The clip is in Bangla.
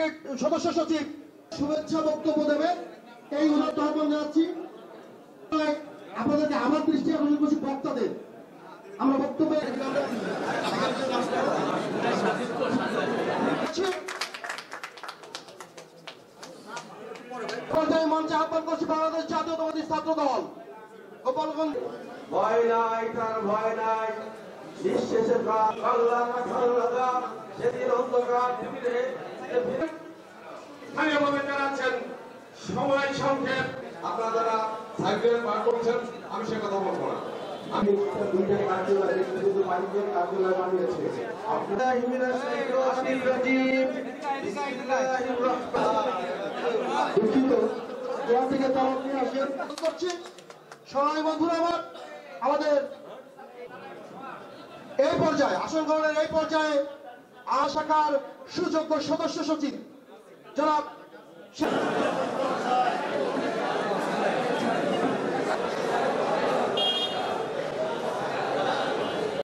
থেকে সদস্য সচিব শুভেচ্ছা বক্তব্য দেবে, এই উদাত্ত আহ্বান জানাচ্ছি। আপনাদেরকে আমার দৃষ্টি আকর্ষণ করছি বক্তাদের, আমরা বক্তব্যে মঞ্চে আহ্বান করছি বাংলাদেশ জাতীয়তাবাদী ছাত্র দল গোপালগঞ্জ। ভয় নাই, তার ভয় নাই, নিঃশেষে সেদিন অন্ধকার স্থানীয়ভাবে জানাচ্ছেন সময় সংক্ষেপ। আপনারা যারা সাইকেল বার করছেন আমি সে কথা বলবো না। আমি দুইটা কার্যালয় শুধু বাণিজ্যের কার্যালয় বানিয়েছি। দুঃখিত দোয়া থেকে তারা নিয়ে আসেন করছি। সবাই বন্ধুরা আমার, আমাদের এই পর্যায়ে আসন গ্রহণের এই পর্যায়ে শাখার সুযোগ্য সদস্য সচিব জনাব